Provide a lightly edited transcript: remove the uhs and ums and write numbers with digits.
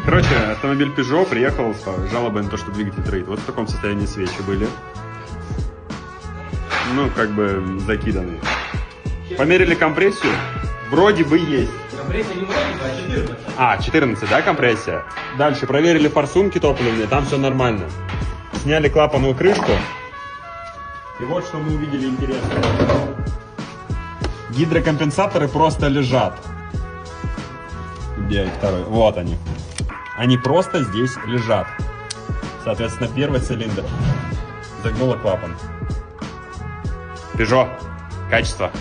Короче, автомобиль Peugeot приехал с жалобой на то, что двигатель троит. Вот в таком состоянии свечи были. Ну, как бы закиданные. Померили компрессию. Вроде бы есть. Компрессия не вроде бы, а 14. А, 14, да, компрессия? Дальше проверили форсунки топливные, там все нормально. Сняли клапанную крышку. И вот что мы увидели интересное. Гидрокомпенсаторы просто лежат. Где второй? Вот они. Они просто здесь лежат. Соответственно, первый цилиндр. Загнула клапан. Peugeot. Качество.